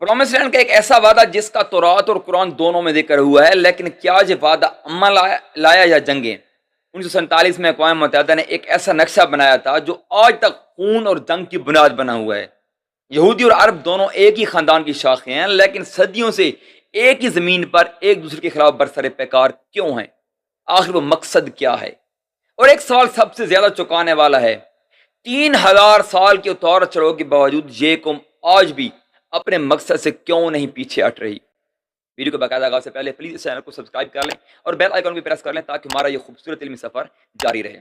Promise land کا ایک ایسا وعدہ جس کا تورات اور قرآن دونوں میں ذکر ہوا ہے، لیکن کیا یہ وعدہ عمل لایا یا جنگیں؟ 1947 میں اقوام متحدہ نے ایک ایسا نقشہ بنایا تھا جو آج تک خون اور جنگ کی بنیاد بنا ہوا ہے۔ یہودی اور عرب دونوں ایک ہی خاندان کی شاخیں ہیں، لیکن صدیوں سے ایک ہی زمین پر ایک دوسرے کے خلاف برسر پیکار کیوں ہیں؟ آخر وہ مقصد کیا ہے؟ اور ایک سوال سب سے زیادہ چوکانے والا ہے، 3000 سال کے اتار چڑھاؤ کے باوجود یہ قوم آج بھی اپنے مقصد سے کیوں نہیں پیچھے ہٹ رہی؟ ویڈیو کو باقاعدہ آغاز سے پہلے پلیز اس چینل کو سبسکرائب کر لیں اور بیل آئیکن بھی پریس کر لیں تاکہ ہمارا یہ خوبصورت علمی سفر جاری رہے۔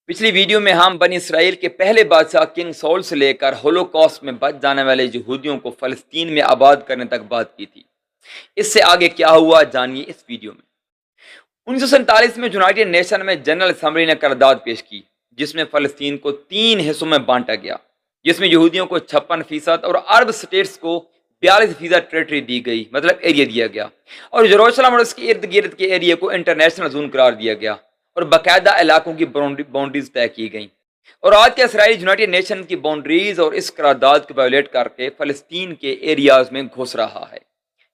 پچھلی ویڈیو میں ہم بنی اسرائیل کے پہلے بادشاہ کنگ سول سے لے کر ہولوکاسٹ میں بچ جانے والے یہودیوں کو فلسطین میں آباد کرنے تک بات کی تھی۔ اس سے آگے کیا ہوا جانیے اس ویڈیو میں۔ 1947 میں یونائٹڈ نیشن میں جنرل اسمبلی نے قرارداد پیش کی جس میں فلسطین کو 3 حصوں میں بانٹا گیا، جس میں یہودیوں کو 56% اور عرب سٹیٹس کو 42% ٹریٹری دی گئی، مطلب ایریا دیا گیا، اور یروشلم اور اس کے ارد گرد کے ایریا کو انٹرنیشنل زون قرار دیا گیا اور باقاعدہ علاقوں کی باؤنڈریز طے کی گئیں۔ اور آج کے اسرائیل یونائٹڈ نیشن کی باؤنڈریز اور اس قرارداد کو وائولیٹ کر کے فلسطین کے ایریاز میں گھس رہا ہے،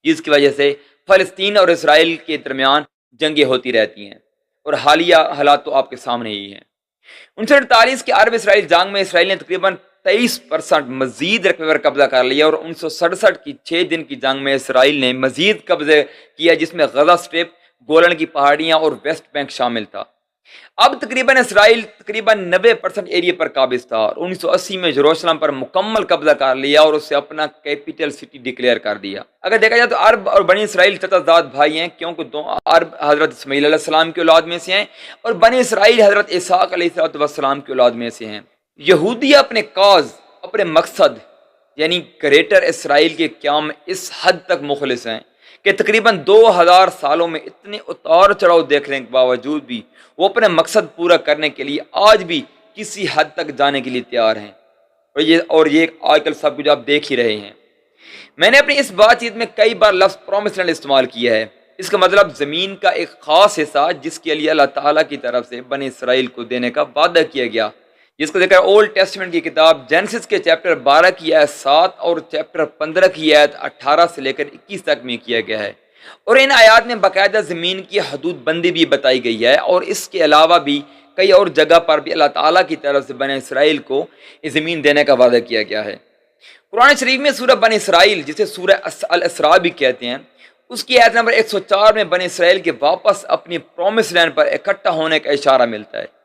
جس کی وجہ سے فلسطین اور اسرائیل کے درمیان جنگیں ہوتی رہتی ہیں، اور حالیہ حالات تو آپ کے سامنے ہی ہیں۔ 1948 کے عرب اسرائیل جنگ میں اسرائیل نے تقریباً 23% مزید رقبے پر قبضہ کر لیا، اور 1967 کی 6 دن کی جنگ میں اسرائیل نے مزید قبضے کیا جس میں غزہ سٹرپ، گولن کی پہاڑیاں اور ویسٹ بینک شامل تھا۔ اب تقریباً اسرائیل 90% ایریا پر قابض تھا، اور 1980 میں یروشلم پر مکمل قبضہ کر لیا اور اسے اپنا کیپٹل سٹی ڈکلیئر کر دیا۔ اگر دیکھا جائے تو عرب اور بنی اسرائیل چچا بھائی ہیں، کیونکہ عرب حضرت اسماعیل علیہ السلام کی اولاد میں سے ہیں اور بنی اسرائیل حضرت اسحاق علیہ السلام کی اولاد میں سے ہیں۔ یہودی اپنے کاز، اپنے مقصد یعنی گریٹر اسرائیل کے قیام میں اس حد تک مخلص ہیں کہ تقریباً 2000 سالوں میں اتنے اتار چڑھاؤ دیکھنے کے باوجود بھی وہ اپنے مقصد پورا کرنے کے لیے آج بھی کسی حد تک جانے کے لیے تیار ہیں، اور یہ آج کل سب کچھ آپ دیکھ ہی رہے ہیں۔ میں نے اپنی اس بات چیت میں کئی بار لفظ پرومس لینڈ استعمال کیا ہے۔ اس کا مطلب زمین کا ایک خاص حصہ جس کے لیے اللہ تعالیٰ کی طرف سے بنی اسرائیل کو دینے کا وعدہ کیا گیا، جس کو ذکر اولڈ ٹیسٹمنٹ کی کتاب جینسس کے چیپٹر 12 کی آیت 7 اور چیپٹر 15 کی آیت 18 سے لے کر 21 تک میں کیا گیا ہے، اور ان آیات میں باقاعدہ زمین کی حدود بندی بھی بتائی گئی ہے، اور اس کے علاوہ بھی کئی اور جگہ پر بھی اللہ تعالیٰ کی طرف سے بنی اسرائیل کو زمین دینے کا وعدہ کیا گیا ہے۔ قرآن شریف میں سورہ بنی اسرائیل جسے سورہ الاسراء بھی کہتے ہیں، اس کی آیت نمبر 104 میں بنی اسرائیل کے واپس اپنی پرومس لینڈ پر اکٹھا ہونے کا اشارہ ملتا ہے۔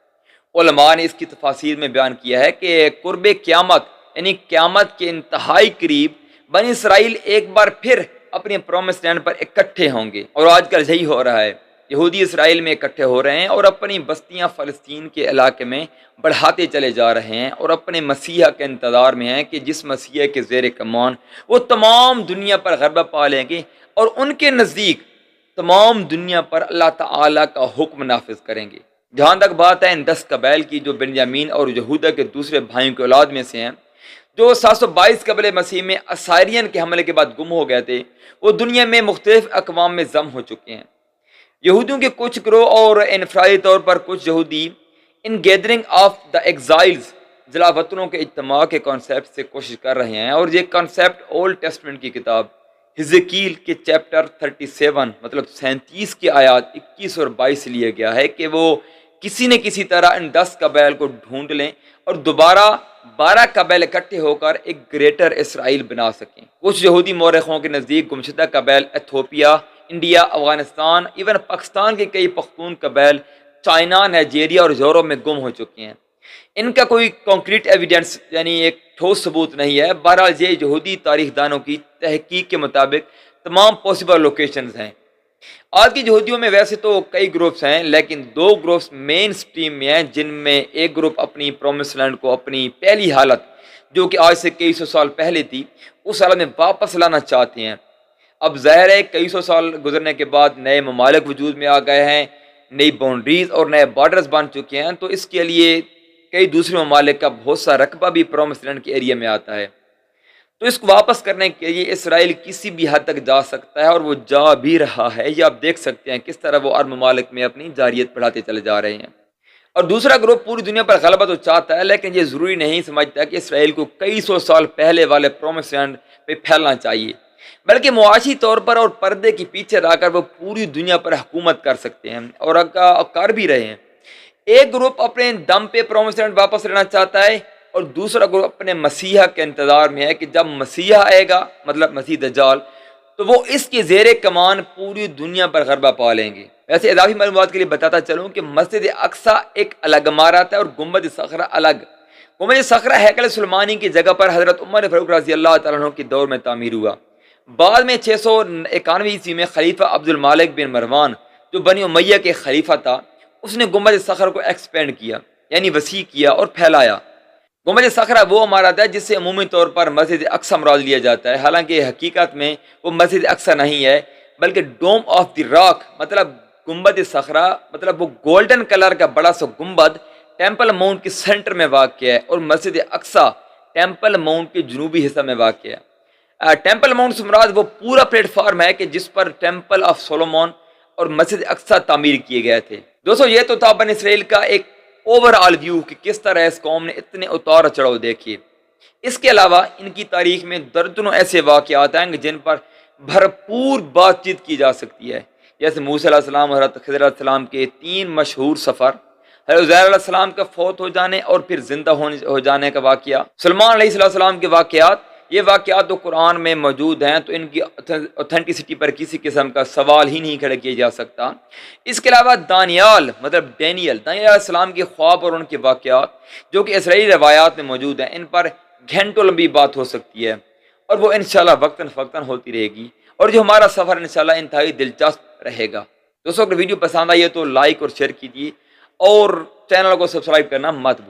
علماء نے اس کی تفاسیر میں بیان کیا ہے کہ قرب قیامت یعنی قیامت کے انتہائی قریب بنی اسرائیل ایک بار پھر اپنے پرومس لینڈ پر اکٹھے ہوں گے، اور آج کل یہی ہو رہا ہے۔ یہودی اسرائیل میں اکٹھے ہو رہے ہیں اور اپنی بستیاں فلسطین کے علاقے میں بڑھاتے چلے جا رہے ہیں، اور اپنے مسیح کے انتظار میں ہیں کہ جس مسیح کے زیر کمان وہ تمام دنیا پر غلبہ پا لیں گے، اور ان کے نزدیک تمام دنیا پر اللہ تعالیٰ کا حکم نافذ کریں گے۔ جہاں تک بات ہے ان 10 قبائل کی جو بنیامین اور یہودا کے دوسرے بھائیوں کی اولاد میں سے ہیں، جو 722 قبل مسیح میں اسائرین کے حملے کے بعد گم ہو گئے تھے، وہ دنیا میں مختلف اقوام میں ضم ہو چکے ہیں۔ یہودیوں کے کچھ گروہ اور انفرادی طور پر کچھ یہودی ان گیدرنگ آف دا ایگزائلز ضلع وطنوں کے اجتماع کے کانسیپٹ سے کوشش کر رہے ہیں، اور یہ کانسیپٹ اولڈ ٹیسٹمنٹ کی کتاب حزقیل کے چیپٹر 37 مطلب 37 کی آیات 21 اور 22 سے لیا گیا ہے کہ وہ کسی نہ کسی طرح ان 10 قبائل کو ڈھونڈ لیں اور دوبارہ 12 قبائل اکٹھے ہو کر ایک گریٹر اسرائیل بنا سکیں۔ کچھ یہودی مورخوں کے نزدیک گمشدہ قبائل Ethiopia, India, Afghanistan, even Pakistan کے کئی پختون قبائل چائنا، نائجیریا اور یورپ میں گم ہو چکے ہیں۔ ان کا کوئی کانکریٹ ایویڈنس یعنی ایک ٹھوس ثبوت نہیں ہے، بہرحال یہ یہودی تاریخ دانوں کی تحقیق کے مطابق تمام پاسبل لوکیشنز ہیں۔ آج کی یہودیوں میں ویسے تو کئی گروپس ہیں، لیکن 2 گروپس مین سٹریم میں ہیں، جن میں ایک گروپ اپنی پرومس لینڈ کو اپنی پہلی حالت جو کہ آج سے کئی سو سال پہلے تھی اس حالت میں واپس لانا چاہتے ہیں۔ اب ظاہر ہے کئی سو سال گزرنے کے بعد نئے ممالک وجود میں آ گئے ہیں، نئی باؤنڈریز اور نئے بارڈرز بن چکے ہیں، تو اس کے لیے کئی دوسرے ممالک کا بہت سا رقبہ بھی پرومس لینڈ کے ایریا میں آتا ہے، تو اس کو واپس کرنے کے لیے اسرائیل کسی بھی حد تک جا سکتا ہے، اور وہ جا بھی رہا ہے۔ یہ آپ دیکھ سکتے ہیں کس طرح وہ عرب ممالک میں اپنی جارحیت بڑھاتے چلے جا رہے ہیں۔ اور دوسرا گروپ پوری دنیا پر غلبہ تو چاہتا ہے، لیکن یہ ضروری نہیں سمجھتا کہ اسرائیل کو کئی سو سال پہلے والے پرومس لینڈ پہ پھیلنا چاہیے۔ بلکہ معاشی طور پر اور پردے کے پیچھے رہ کر وہ پوری دنیا پر حکومت کر سکتے ہیں اور کر بھی رہے ہیں۔ ایک گروپ اپنے دم پہ پرومیسنٹ واپس لینا چاہتا ہے اور دوسرا گروپ اپنے مسیحا کے انتظار میں ہے کہ جب مسیحا آئے گا، مطلب مسیح دجال، تو وہ اس کے زیر کمان پوری دنیا پر غلبہ پا لیں گے۔ ویسے اضافی معلومات کے لیے بتاتا چلوں کہ مسجد اقصیٰ ایک الگ عمارت ہے اور گنبد صخرہ الگ۔ گنبد صخرہ ہیکل سلیمانی کی جگہ پر حضرت عمر فاروق رضی اللہ تعالیٰ عنہ کے دور میں تعمیر ہوا۔ بعد میں 691 عیسوی میں خلیفہ عبد المالک بن مروان جو بنی امیہ کے خلیفہ تھا، اس نے گنبد صخرہ کو ایکسپینڈ کیا، یعنی وسیع کیا اور پھیلایا۔ گنبد صخرہ وہ عمارت ہے جس سے عمومی طور پر مسجد اقصیٰ مراد لیا جاتا ہے، حالانکہ حقیقت میں وہ مسجد اقصیٰ نہیں ہے بلکہ ڈوم آف دی راک، مطلب گنبد صخرہ مطلب وہ گولڈن کلر کا بڑا سا گنبد ٹیمپل ماؤنٹ کے سینٹر میں واقع ہے، اور مسجد اقصیٰ ٹیمپل ماؤنٹ کے جنوبی حصہ میں واقع ہے۔ ٹیمپل ماؤنٹ سے مراد وہ پورا پلیٹ فارم ہے کہ جس پر ٹیمپل آف سولومون اور مسجد اقصیٰ تعمیر کیے گئے تھے۔ دوستو یہ تو تھا بنی اسرائیل کا ایک اوور آل ویو کہ کس طرح اس قوم نے اتنے اتار چڑھاؤ دیکھیے۔ اس کے علاوہ ان کی تاریخ میں درجنوں ایسے واقعات ہیں جن پر بھرپور بات چیت کی جا سکتی ہے، جیسے موسیٰ علیہ السلام اور حضرت خضر علیہ السلام کے 3 مشہور سفر، حضرت عزیر علیہ السلام کا فوت ہو جانے اور پھر زندہ ہو جانے کا واقعہ، سلمان علیہ السلام کے واقعات۔ یہ واقعات تو قرآن میں موجود ہیں تو ان کی اوتھینٹسٹی پر کسی قسم کا سوال ہی نہیں کھڑا کیا جا سکتا۔ اس کے علاوہ دانیال مطلب ڈینیل علیہ السلام کے خواب اور ان کے واقعات جو کہ اسرائیلی روایات میں موجود ہیں، ان پر گھنٹوں لمبی بات ہو سکتی ہے اور وہ انشاءاللہ وقتاً فوقتاً ہوتی رہے گی، اور جو ہمارا سفر انشاءاللہ انتہائی دلچسپ رہے گا۔ دوستوں اگر ویڈیو پسند آئی ہے تو لائک اور شیئر کیجیے اور چینل کو سبسکرائب کرنا مت بھولیں۔